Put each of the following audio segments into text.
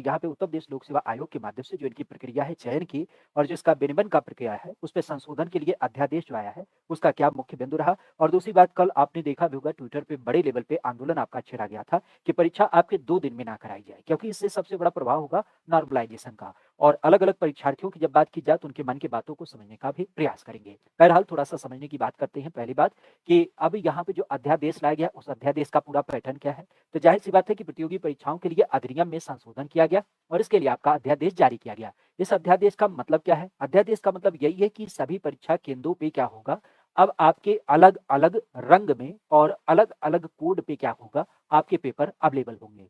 यहाँ पे उत्तर प्रदेश लोक सेवा आयोग के माध्यम से जो इनकी प्रक्रिया है चयन की और जो इसका विनियमन का प्रक्रिया है, उसपे संशोधन के लिए अध्यादेश जो आया है, उसका क्या मुख्य बिंदु रहा? और दूसरी बात, कल आपने देखा भी होगा ट्विटर पे बड़े लेवल पे आंदोलन आपका छेड़ा गया था कि परीक्षा आपके 2 दिन में ना कराई जाए, क्योंकि इससे सबसे बड़ा प्रभाव होगा नॉर्मलाइजेशन का। और अलग-अलग परीक्षार्थियों की जब बात की जाए तो उनके मन की बातों को समझने का भी प्रयास करेंगे। बहरहाल थोड़ा-सा समझने की बात करते हैं। पहली बात कि अब यहाँ पे जो अध्यादेश लाया गया, उस अध्यादेश का पूरा पैटर्न क्या है? तो ज़ाहिर-सी बात है कि प्रतियोगी परीक्षाओं के लिए अधिनियम में संशोधन किया गया और इसके लिए आपका अध्यादेश जारी किया गया। इस अध्यादेश का मतलब क्या है? अध्यादेश का मतलब यही है कि सभी परीक्षा केंद्रों पे क्या होगा, अब आपके अलग-अलग रंग में और अलग-अलग कोड पे क्या होगा, आपके पेपर अवेलेबल होंगे।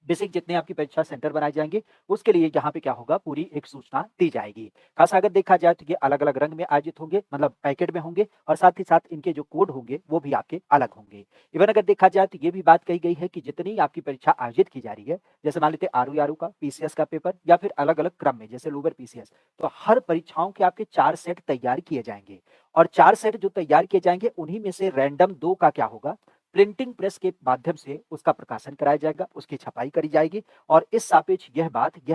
बेसिक जितने आपकी परीक्षा सेंटर बनाए जाएँगे, उसके लिए यहाँ पे क्या होगा, पूरी एक सूचना दी जाएगी। खासा अगर देखा जाए तो ये अलग-अलग रंग में आयोजित होंगे, मतलब पैकेट में होंगे और साथ ही साथ इनके जो कोड होंगे, वो भी आपके अलग होंगे। इवन अगर देखा जाए तो ये भी बात कही गई है कि जितनी आपकी परीक्षा आयोजित की जा रही है, जैसे मान लेते हैं आरओ-आरओ का, पीसीएस का पेपर या फिर अलग-अलग क्रम में, जैसे लोअर पीसीएस, तो हर परीक्षाओं के आपके 4 सेट तैयार किए जाएँगे और 4 सेट जो तैयार किए जाएँगे, उन्हीं में से रैंडम 2 का क्या होगा, प्रिंटिंग प्रेस के माध्यम से उसका प्रकाशन कराया जाएगा, उसकी छपाई करी जाएगी और इस सापेक्ष यह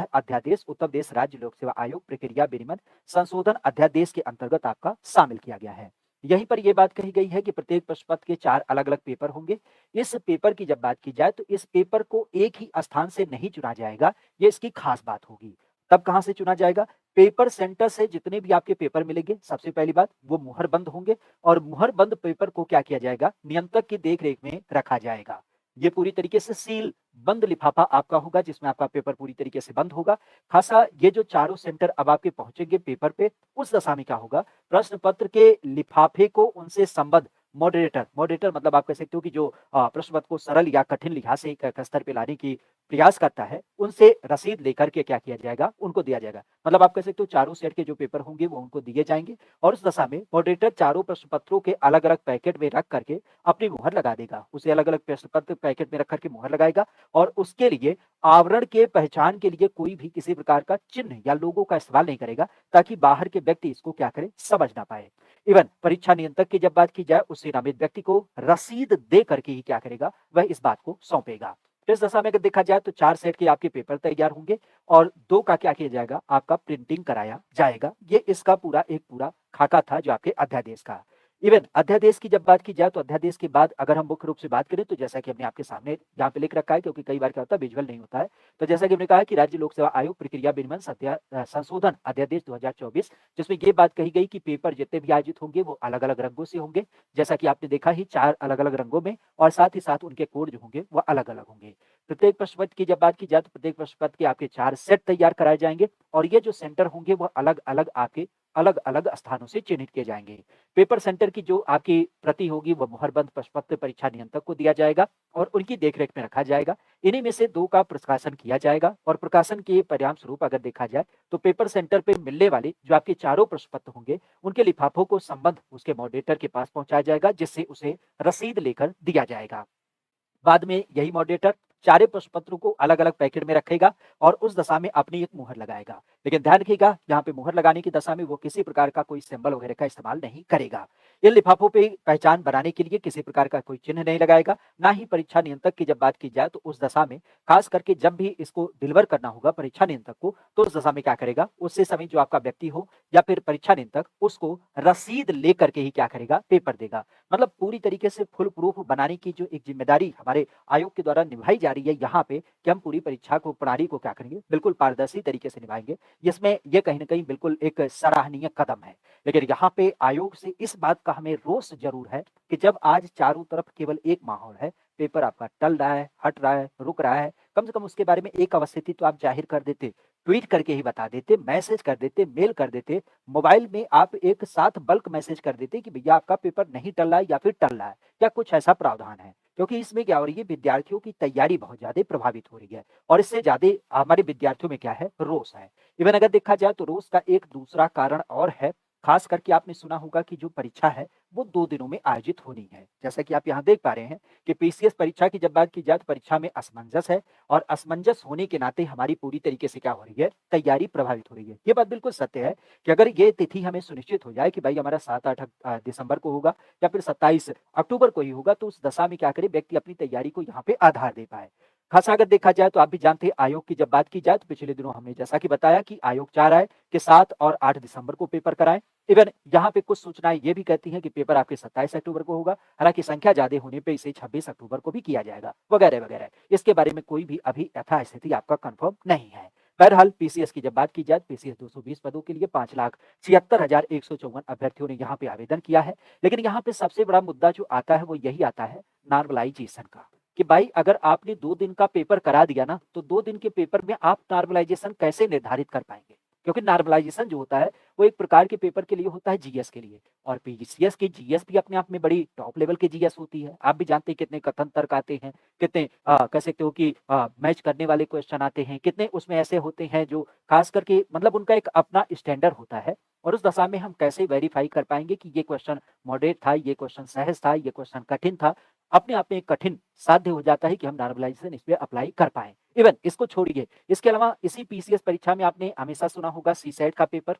अध्यादेश उत्तर प्रदेश राज्य लोक सेवा आयोग प्रक्रिया विनियमन संशोधन अध्यादेश के अंतर्गत आपका शामिल किया गया है। यहीं पर यह बात कही गई है कि प्रत्येक प्रश्न पत्र के 4 अलग-अलग पेपर होंगे। इस पेपर की जब बात की जाए तो इस पेपर को एक ही स्थान से नहीं चुना जाएगा, ये इसकी खास बात होगी। तब कहाँ से चुना जाएगा? पेपर सेंटर से जितने भी आपके पेपर मिलेंगे, सबसे पहली बात वो मुहरबंद होंगे और मुहरबंद पेपर को क्या किया जाएगा? नियंत्रक की देख-रेख में रखा जाएगा। ये पूरी तरीके से सील बंद लिफाफा आपका होगा जिसमें आपका पेपर पूरी तरीके से बंद होगा। खासा ये जो चारों सेंटर अब आपके पहुँचेंगे पेपर पे, उस दशा में क्या होगा, प्रश्न पत्र के लिफाफे को उनसे संबद्ध मॉडरेटर मतलब आप कह सकते हो कि जो प्रश्न पत्र को सरल या कठिन लिहाज से एक स्तर पे लाने की प्रयास करता है, उनसे रसीद लेकर के क्या किया जाएगा, उनको दिया जाएगा। मतलब आप कह सकते हो चारों सेट के जो पेपर होंगे वो उनको दिए जाएँगे और उस दशा में मॉडरेटर चारों प्रश्न पत्रों के अलग-अलग पैकेट में रख करके अपनी मुहर लगा देगा। उसे अलग-अलग प्रश्न पत्र पैकेट में रख कर के मुहर लगाएगा और उसके लिए आवरण के पहचान के लिए कोई भी किसी प्रकार का चिन्ह या लोगो का इस्तेमाल नहीं करेगा, ताकि बाहर के व्यक्ति इसको क्या करें, समझ ना पाएँ। इवन परीक्षा नियंत्रक की जब बात की जाए, उस नामित व्यक्ति को रसीद दे करके ही क्या करेगा, वह इस बात को सौंपेगा। तो इस दशा में अगर देखा जाए तो 4 सेट के आपके पेपर तैयार होंगे और 2 का क्या किया जाएगा, आपका प्रिंटिंग कराया जाएगा। ये इसका पूरा खाका था जो आपके अध्यादेश का। इवन अध्यादेश की जब बात की जाए तो अध्यादेश के बाद अगर हम मुख्य रूप से बात करें तो जैसा कि हमने आपके सामने यहाँ पे लिख रखा है, क्योंकि कई बार क्या होता है विजुअल नहीं होता है। तो जैसा कि हमने कहा कि राज्य लोक सेवा आयोग प्रक्रिया विनियमन संशोधन अध्यादेश 2024, जिसमें ये बात कही गई कि पेपर जितने भी आयोजित होंगे वो अलग-अलग रंगों से होंगे। जैसा कि आपने देखा ही 4 अलग-अलग रंगों में और साथ ही साथ उनके कोड जो होंगे वो अलग-अलग होंगे। प्रत्येक प्रश्न पत्र की जब बात की जाए तो प्रत्येक प्रश्न पत्र के आपके 4 सेट तैयार कराए जाएँगे और ये जो सेंटर होंगे वो अलग-अलग आपके अलग-अलग स्थानों से चिन्हित किए जाएँगे। पेपर सेंटर की जो आपकी प्रति होगी वो मुहरबंद प्रश्न पत्र परीक्षा नियंत्रक को दिया जाएगा और उनकी देखरेख में रखा जाएगा। इन्हीं में से 2 का प्रकाशन किया जाएगा और प्रकाशन के परिणाम स्वरूप अगर देखा जाए तो पेपर सेंटर पे मिलने वाले जो आपके चारों प्रश्न पत्र होंगे, उनके लिफाफों को संबंध उसके मॉडरेटर के पास पहुँचाया जाएगा, जिससे उसे रसीद लेकर दिया जाएगा। बाद में यही मॉडरेटर चारे प्रश्न पत्रों को अलग-अलग पैकेट में रखेगा और उस दशा में अपनी एक मुहर लगाएगा। लेकिन ध्यान रखिएगा, यहाँ पे मुहर लगाने की दशा में वो किसी प्रकार का कोई सिंबल वगैरह का इस्तेमाल नहीं करेगा। इन लिफाफों पे पहचान बनाने के लिए किसी प्रकार का कोई चिन्ह नहीं लगाएगा, ना ही परीक्षा नियंत्रक की जब बात की जाए तो उस दशा में खास करके जब भी इसको डिलीवर करना होगा परीक्षा नियंत्रक को, तो उस दशा में क्या करेगा, उससे समय जो आपका व्यक्ति हो या फिर परीक्षा नियंत्रक उसको रसीद लेकर के ही क्या करेगा, पेपर देगा। मतलब पूरी तरीके से फुल प्रूफ बनाने की जो एक जिम्मेदारी हमारे आयोग के द्वारा निभाई जा रही है यहाँ पे कि हम पूरी परीक्षा को प्रणाली को क्या करेंगे, बिल्कुल पारदर्शी तरीके से निभाएँगे। इसमें ये कहीं न कहीं बिल्कुल एक सराहनीय कदम है। लेकिन यहाँ पे आयोग से इस बात का हमें रोष ज़रूर है कि जब आज चारों तरफ केवल एक माहौल है, पेपर आपका टल रहा है, हट रहा है, रुक रहा है, कम से कम उसके बारे में एक अवस्थिति तो आप ज़ाहिर कर देते, ट्वीट करके ही बता देते, मैसेज कर देते, मेल कर देते, मोबाइल में आप एक साथ बल्क मैसेज कर देते कि भैया आपका पेपर नहीं टल रहा है या फिर टल रहा है, या कुछ ऐसा प्रावधान है। क्योंकि इसमें क्या हो रही है, विद्यार्थियों की तैयारी बहुत ज़्यादा प्रभावित हो रही है और इससे ज़्यादा हमारे विद्यार्थियों में क्या है, रोष है। इवन अगर देखा जाए तो रोष का एक दूसरा कारण और है, खास करके आपने सुना होगा कि जो परीक्षा है, वो 2 दिनों में आयोजित होनी है। जैसा कि आप यहाँ देख पा रहे हैं कि पीसीएस परीक्षा की जब बात की जाए तो परीक्षा में असमंजस है और असमंजस होने के नाते हमारी पूरी तरीके से क्या हो रही है, तैयारी प्रभावित हो रही है। ये बात बिल्कुल सत्य है कि अगर ये तिथि हमें सुनिश्चित हो जाए कि भाई हमारा 7-8 दिसंबर को होगा या फिर 27 अक्टूबर को ही होगा, तो उस दशा में क्या करे, व्यक्ति अपनी तैयारी को यहाँ पे आधार दे पाए। खासा अगर देखा जाए तो आप भी जानते हैं आयोग की जब बात की जाए तो पिछले दिनों हमने जैसा कि बताया कि आयोग चाह रहा है कि 7 और 8 दिसंबर को पेपर कराएं। इवन यहाँ पे कुछ सूचनाएं ये भी कहती हैं कि पेपर आपके 27 अक्टूबर को होगा, हालांकि संख्या ज्यादा होने पे इसे 26 अक्टूबर को भी किया जाएगा, वगैरह वगैरह। इसके बारे में कोई भी अभी यथास्थिति आपका कंफर्म नहीं है। बहरहाल पीसीएस की जब बात की जाए, पीसीएस 220 पदों के लिए 5,76,154 अभ्यर्थियों ने यहाँ पे आवेदन किया है। लेकिन यहाँ पे सबसे बड़ा मुद्दा जो आता है वो यही आता है नॉर्मलाइजेशन का, कि भाई अगर आपने 2 दिन का पेपर करा दिया ना, तो 2 दिन के पेपर में आप नॉर्मलाइजेशन कैसे निर्धारित कर पाएँगे? क्योंकि नॉर्मलाइजेशन जो होता है, वो एक प्रकार के पेपर के लिए होता है जीएस के लिए, और पीसीएस की जीएस भी अपने आप में बड़ी टॉप लेवल की जीएस होती है। आप भी जानते हैं कितने कथन तर्क आते हैं, कितने कह सकते हो कि मैच करने वाले क्वेश्चन आते हैं, कितने उसमें ऐसे होते हैं जो खास करके मतलब उनका एक अपना स्टैंडर्ड होता है, और उस दशा में हम कैसे वेरीफाई कर पाएँगे कि ये क्वेश्चन मॉडरेट था, ये क्वेश्चन सहज था, ये क्वेश्चन कठिन था। अपने आप में एक कठिन साध्य हो जाता है कि हम नॉर्मलाइजेशन इस पे अप्लाई कर पाएँ। इवन इसको छोड़िए, इसके अलावा इसी पीसीएस परीक्षा में आपने हमेशा सुना होगा सीसैट का पेपर।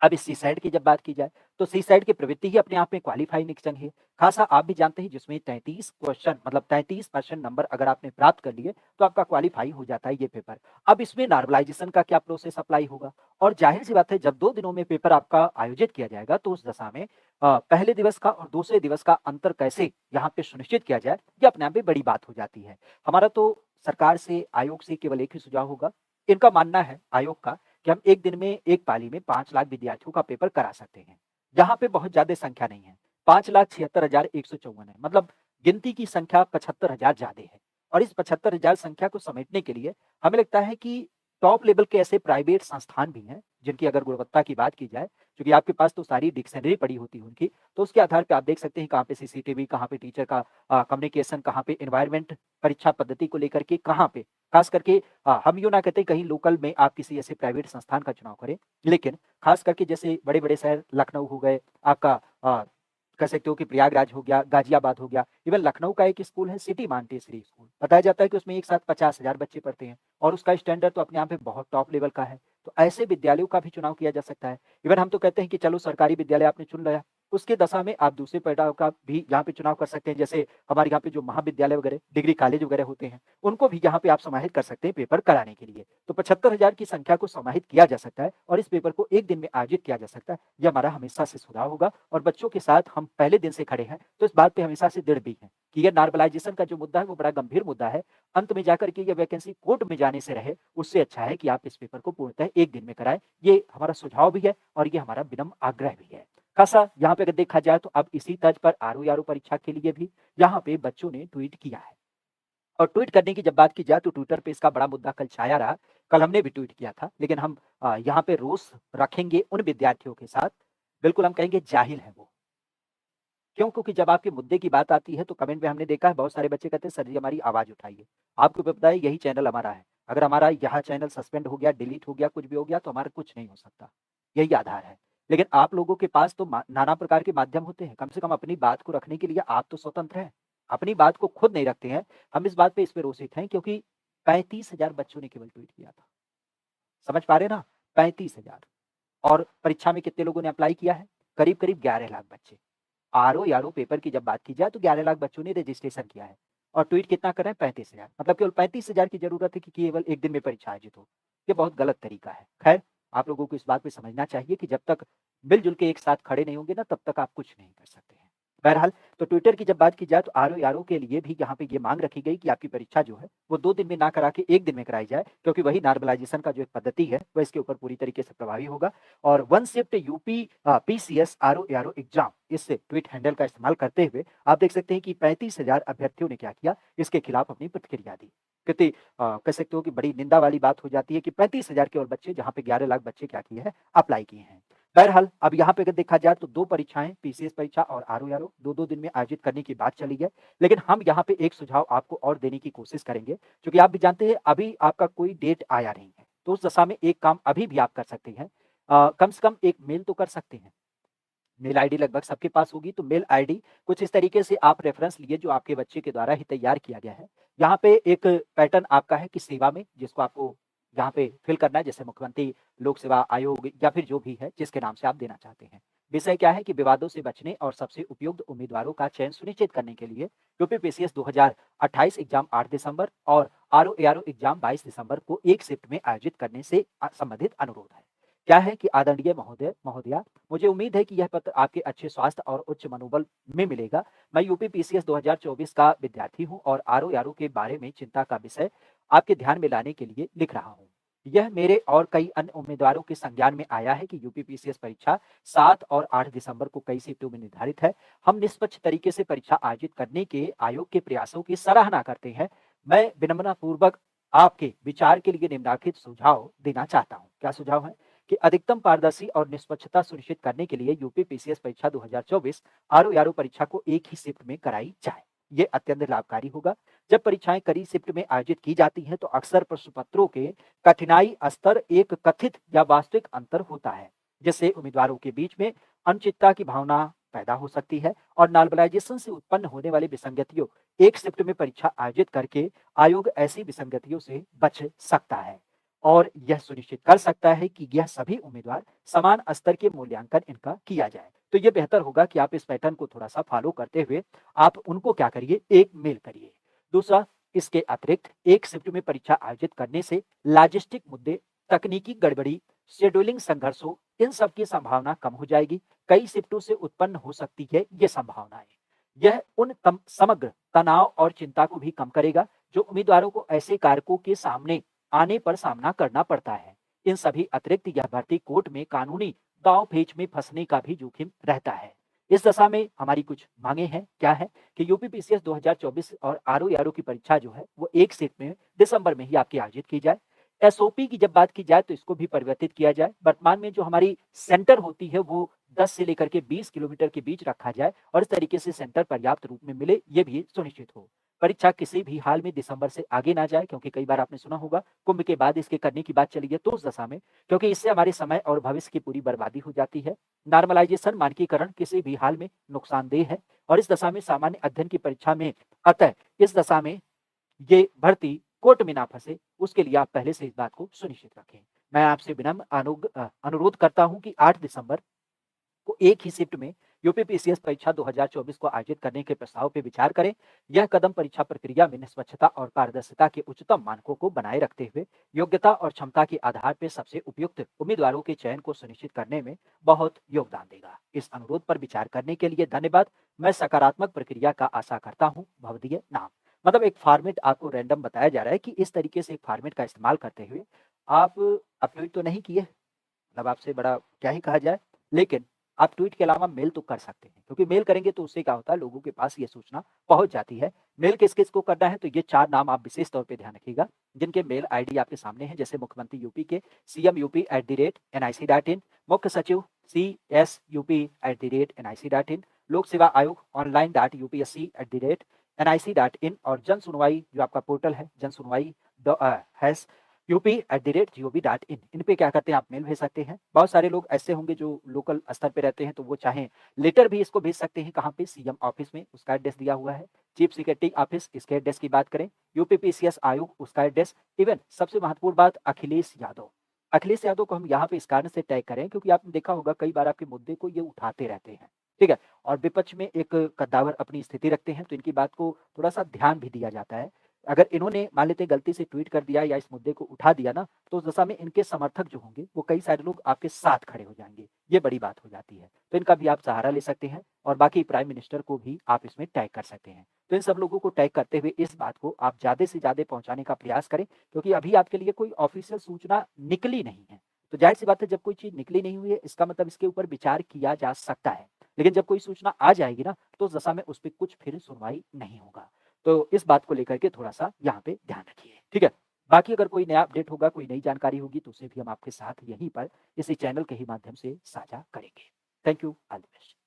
अब इस सीसैट की जब बात की जाए, तो सीसैट की प्रवृत्ति ही अपने आप में क्वालिफाइंग एग्जाम है। खासा आप भी जानते हैं जिसमें 33 क्वेश्चन मतलब 33% नंबर अगर आपने प्राप्त कर लिए, तो आपका क्वालिफाई हो जाता है ये पेपर। अब इसमें नॉर्मलाइजेशन का क्या प्रोसेस अप्लाई होगा? और ज़ाहिर-सी बात है जब 2 दिनों में पेपर आपका आयोजित किया जाएगा, तो उस दशा में पहले दिवस का और दूसरे दिवस का अंतर कैसे यहाँ पे सुनिश्चित किया जाए, ये अपने आप में बड़ी बात हो जाती है। हमारा तो सरकार से, आयोग से केवल एक ही सुझाव होगा। इनका मानना है आयोग का कि हम एक दिन में एक पाली में 5 लाख विद्यार्थियों का पेपर करा सकते हैं। यहाँ पे बहुत ज़्यादा संख्या नहीं है, 5,76,154 है, मतलब गिनती की संख्या 75,000 ज़्यादा है। और इस 75,000 संख्या को समेटने के लिए हमें लगता है कि टॉप लेवल के ऐसे प्राइवेट संस्थान भी हैं, जिनकी अगर गुणवत्ता की बात की जाए, क्योंकि आपके पास तो सारी डिक्शनरी पड़ी होती है उनकी, तो उसके आधार पे आप देख सकते हैं कहाँ पे सीसीटीवी, कहाँ पे टीचर का कम्युनिकेशन, कहाँ पे एनवायरनमेंट परीक्षा पद्धति को लेकर के कहाँ पे, खास करके हम यूँ ना कहते कहीं लोकल में आप किसी ऐसे प्राइवेट संस्थान का चुनाव करें, लेकिन खास करके जैसे बड़े-बड़े शहर लखनऊ हो गए, आपका कह सकते हो कि प्रयागराज हो गया, गाजियाबाद हो गया, इवन लखनऊ का एक स्कूल है सिटी मॉन्टेसरी स्कूल। बताया जाता है कि उसमें एक साथ 50,000 बच्चे पढ़ते हैं और उसका स्टैंडर्ड तो अपने आप में बहुत टॉप लेवल का है। तो ऐसे विद्यालयों का भी चुनाव किया जा सकता है। इवन हम तो कहते हैं कि चलो सरकारी विद्यालय आपने चुन लिया, उसके दशा में आप दूसरे परिणाम का भी यहाँ पे चुनाव कर सकते हैं। जैसे हमारे यहाँ पे जो महाविद्यालय वगैरह, डिग्री कॉलेज वगैरह होते हैं, उनको भी यहाँ पे आप समाहित कर सकते हैं पेपर कराने के लिए। तो 75,000 की संख्या को समाहित किया जा सकता है और इस पेपर को एक दिन में आयोजित किया जा सकता है। ये हमारा हमेशा से सुझाव होगा और बच्चों के साथ हम पहले दिन से खड़े हैं, तो इस बात पे हमेशा से दृढ़ भी हैं कि ये नॉर्मलाइजेशन का जो मुद्दा है वो बड़ा गंभीर मुद्दा है। अंत में जाकर के ये वैकेंसी कोर्ट में जाने से रहे, उससे अच्छा है कि आप इस पेपर को पूर्णतः एक दिन में कराएँ। ये हमारा सुझाव भी है और ये हमारा विनम्र आग्रह भी है। खासा यहाँ पे अगर देखा जाए तो अब इसी तर्ज पर आरओ-आरओ परीक्षा के लिए भी यहाँ पे बच्चों ने ट्वीट किया है। और ट्वीट करने की जब बात की जाए तो ट्विटर पे इसका बड़ा मुद्दा कल छाया रहा। कल हमने भी ट्वीट किया था, लेकिन हम यहाँ पे रोष रखेंगे उन विद्यार्थियों के साथ, बिल्कुल हम कहेंगे जाहिल हैं वो। क्यों? क्योंकि जब आपके मुद्दे की बात आती है तो कमेंट में हमने देखा है बहुत सारे बच्चे कहते हैं सर जी हमारी आवाज़ उठाइए। आपको भी पता है यही चैनल हमारा है। अगर हमारा यह चैनल सस्पेंड हो गया, डिलीट हो गया, कुछ भी हो गया तो हमारा कुछ नहीं हो सकता। यही आधार है। लेकिन आप लोगों के पास तो नाना प्रकार के माध्यम होते हैं। कम से कम अपनी बात को रखने के लिए आप तो स्वतंत्र हैं। अपनी बात को खुद नहीं रखते हैं। हम इस बात पे इस पे रोषित हैं क्योंकि 35,000 बच्चों ने केवल ट्वीट किया था। समझ पा रहे हैं ना? 35,000 और परीक्षा में कितने लोगों ने अप्लाई किया है? करीब-करीब 11 लाख बच्चे। आरओ-आरओ पेपर की जब बात की जाए तो 11 लाख बच्चों ने रजिस्ट्रेशन किया है और ट्वीट कितना कर रहे हैं 35,000 मतलब केवल 35,000 की ज़रूरत है कि केवल एक दिन में परीक्षा आयोजित हो। ये बहुत गलत तरीका है। ख़ैर, आप लोगों को इस बात पे समझना चाहिए कि जब तक मिल-जुल के एक साथ खड़े नहीं होंगे ना तब तक आप कुछ नहीं कर सकते हैं। बहरहाल तो ट्विटर की जब बात की जाए तो आरओ-आरओ के लिए भी यहाँ पे ये माँग रखी गई कि आपकी परीक्षा जो है वो 2 दिन में ना करा के 1 दिन में कराई जाए क्योंकि वही नॉर्मलाइज़ेशन का जो एक पद्धति है वो इसके ऊपर पूरी तरीके से प्रभावी होगा। और one shift UP PCS RO-RO exam इस ट्वीट हैंडल का इस्तेमाल करते हुए आप देख सकते हैं कि 35,000 अभ्यर्थियों ने क्या किया, इसके खिलाफ अपनी प्रतिक्रिया दी। कितनी कह सकते हो कि बड़ी निंदा वाली बात हो जाती है कि 35,000 केवल बच्चे जहाँ पे 11 लाख बच्चे क्या किए हैं, अप्लाई किए हैं। बहरहाल अब यहाँ पे अगर देखा जाए तो 2 परीक्षाएँ पीसीएस परीक्षा और आरओ-आरओ 2-2 दिन में आयोजित करने की बात चली है। लेकिन हम यहाँ पे एक सुझाव आपको और देने की कोशिश करेंगे, क्योंकि आप भी जानते हैं अभी आपका कोई डेट आया नहीं है। तो उस दशा में एक काम अभी भी आप कर सकते हैं। कम से कम एक मेल तो कर सकते हैं। मेल आईडी लगभग सबके पास होगी, तो मेल आईडी कुछ इस तरीके से आप रेफ़रेंस लिए जो आपके बच्चे के द्वारा ही तैयार किया गया है। यहाँ पे एक पैटर्न आपका है कि सेवा में जिसको आपको यहाँ पे फ़िल करना है, जैसे मुख्यमंत्री लोक सेवा आयोग या फिर जो भी है, जिसके नाम से आप देना चाहते हैं। विषय क्या है कि विवादों से बचने और सबसे उपयुक्त उम्मीदवारों का चयन सुनिश्चित करने के लिए यूपीपीसीएस 2028 एग्जाम 8 दिसंबर और आरओ एआरओ एग्जाम 22 दिसंबर को एक शिफ्ट में आयोजित करने से संबंधित अनुरोध है। क्या है कि आदरणीय महोदय महोदया, मुझे उम्मीद है कि यह पत्र आपके अच्छे स्वास्थ्य और उच्च मनोबल में मिलेगा। मैं यूपीपीसीएस 2024 का विद्यार्थी हूं और आरओ एआरओ के बारे में चिंता का विषय आपके ध्यान में लाने के लिए लिख रहा हूं। यह मेरे और कई अन्य उम्मीदवारों के संज्ञान में आया है कि यूपीपीसीएस परीक्षा 7 और 8 दिसंबर को कई शिफ्टों में निर्धारित है। हम निष्पक्ष तरीके से परीक्षा आयोजित करने के आयोग के प्रयासों की सराहना करते हैं। मैं विनम्रतापूर्वक आपके विचार के लिए निम्नलिखित सुझाव देना चाहता हूँ। क्या सुझाव है? कि अधिकतम पारदर्शी और निष्पक्षता सुनिश्चित करने के लिए यूपीपीसीएस परीक्षा 2024 आरओ एआरओ परीक्षा को एक ही शिफ्ट में कराई जाए। ये अत्यंत लाभकारी होगा। जब परीक्षाएं कड़ी शिफ्ट में आयोजित की जाती हैं तो अक्सर प्रश्न पत्रों के कठिनाई स्तर एक कथित या वास्तविक अंतर होता है, जिससे उम्मीदवारों के बीच में अनिश्चितता की भावना पैदा हो सकती है और नॉर्मलाइजेशन से उत्पन्न होने वाली विसंगतियों एक शिफ्ट में परीक्षा आयोजित करके आयोग ऐसी विसंगतियों से बच सकता है और यह सुनिश्चित कर सकता है कि यह सभी उम्मीदवार समान स्तर के मूल्यांकन इनका किया जाए। तो ये बेहतर होगा कि आप इस पैटर्न को थोड़ा सा फॉलो करते हुए आप उनको क्या करिए, एक मेल करिए। दूसरा, इसके अतिरिक्त एक शिफ्ट में परीक्षा आयोजित करने से लॉजिस्टिक मुद्दे, तकनीकी गड़बड़ी, शेड्यूलिंग संघर्षों, इन सब की संभावना कम हो जाएगी। कई शिफ्टों से उत्पन्न हो सकती है ये संभावनाएं। यह उन समग्र तनाव और चिंता को भी कम करेगा जो उम्मीदवारों को ऐसे कारकों के सामने आने पर सामना करना पड़ता है। इन सभी अतिरिक्त यह भर्ती कोर्ट में कानूनी दांव पेच में फंसने का भी जोखिम रहता है। इस दशा में हमारी कुछ मांगे हैं। क्या है कि यूपीपीसीएस 2024 और आरओ एआरओ की परीक्षा जो है वो एक शिफ्ट में दिसंबर में ही आपकी आयोजित की जाए। एसओपी की जब बात की जाए तो इसको भी परिवर्तित किया जाए। वर्तमान में जो हमारी सेंटर होती है वो 10 से लेकर के 20 किलोमीटर के बीच रखा जाए और इस तरीके से सेंटर पर्याप्त रूप में मिले, ये भी सुनिश्चित हो। परीक्षा किसी भी हाल में दिसंबर से आगे ना जाए, क्योंकि कई बार आपने सुना होगा कुंभ के बाद इसके करने की बात चली है तो उस दशा में, क्योंकि इससे हमारे समय और भविष्य की पूरी बर्बादी हो जाती है। नॉर्मलाइजेशन मानकीकरण किसी भी हाल में नुकसानदेह है और इस दशा में सामान्य अध्ययन की परीक्षा में, अतः इस दशा में ये भर्ती कोर्ट में ना फंसे, उसके लिए आप पहले से इस बात को सुनिश्चित रखें। मैं आपसे विनम्र अनुरोध करता हूं कि 8 दिसंबर को एक ही शिफ्ट में यूपीपीसीएस परीक्षा 2024 को आयोजित करने के प्रस्ताव पर विचार करें। यह कदम परीक्षा प्रक्रिया में निष्पक्षता और पारदर्शिता के उच्चतम मानकों को बनाए रखते हुए योग्यता और क्षमता के आधार पर सबसे उपयुक्त उम्मीदवारों के चयन को सुनिश्चित करने में बहुत योगदान देगा। इस अनुरोध पर विचार करने के लिए धन्यवाद। मैं सकारात्मक प्रक्रिया का आशा करता हूँ। भवदीय नाम, मतलब एक फॉर्मेट आपको रैंडम बताया जा रहा है कि इस तरीके से एक फॉर्मेट का इस्तेमाल करते हुए आप अपलोड तो नहीं किए, मतलब आपसे बड़ा क्या ही कहा जाए, लेकिन आप ट्वीट के अलावा मेल तो कर सकते हैं, क्योंकि मेल करेंगे तो उससे क्या होता है, लोगों के पास ये सूचना पहुंच जाती है। मेल किस-किस को करना है, तो ये 4 नाम आप विशेष तौर पे ध्यान रखिएगा, जिनके मेल आईडी आपके सामने है, जैसे मुख्यमंत्री यूपी के cmup@nic.in, मुख्य सचिव csup@nic.in, लोक सेवा आयोग online.upsc@nic.in और जन सुनवाई जो आपका पोर्टल है जन सुनवाई हैश up@gov.in, इन पे क्या करते हैं, आप मेल भेज सकते हैं। बहुत सारे लोग ऐसे होंगे जो लोकल स्तर पे रहते हैं, तो वो चाहें लेटर भी इसको भेज सकते हैं। कहाँ पे? सीएम ऑफिस में, उसका एड्रेस दिया हुआ है। चीफ सेक्रेटरी ऑफिस, इसके एड्रेस की बात करें। यूपीपीसीएस आयोग, उसका एड्रेस। इवन सबसे महत्वपूर्ण बात, अखिलेश यादव। अखिलेश यादव को हम यहाँ पे इस कारण से टैग करें क्योंकि आपने देखा होगा कई बार आपके मुद्दे को ये उठाते रहते हैं, ठीक है, और विपक्ष में एक कद्दावर अपनी स्थिति रखते हैं, तो इनकी बात को थोड़ा सा ध्यान भी दिया जाता है। अगर इन्होंने मान लेते हैं गलती से ट्वीट कर दिया या इस मुद्दे को उठा दिया ना, तो उस दशा में इनके समर्थक जो होंगे वो कई सारे लोग आपके साथ खड़े हो जाएंगे, ये बड़ी बात हो जाती है। तो इनका भी आप सहारा ले सकते हैं और बाकी प्राइम मिनिस्टर को भी आप इसमें टैग कर सकते हैं। तो इन सब लोगों को टैग करते हुए इस बात को आप ज़्यादा से ज़्यादा पहुँचाने का प्रयास करें, क्योंकि अभी आपके लिए कोई ऑफिशियल सूचना निकली नहीं है। तो जाहिर सी बात है, जब कोई चीज़ निकली नहीं हुई है, इसका मतलब इसके ऊपर विचार किया जा सकता है, लेकिन जब कोई सूचना आ जाएगी ना, तो उस दशा में उस पर कुछ फिर सुनवाई नहीं होगा। तो इस बात को लेकर के थोड़ा-सा यहाँ पे ध्यान रखिए, ठीक है? बाकी अगर कोई नया अपडेट होगा, कोई नई जानकारी होगी, तो उसे भी हम आपके साथ यहीं पर इसी चैनल के ही माध्यम से साझा करेंगे। Thank you, all the best.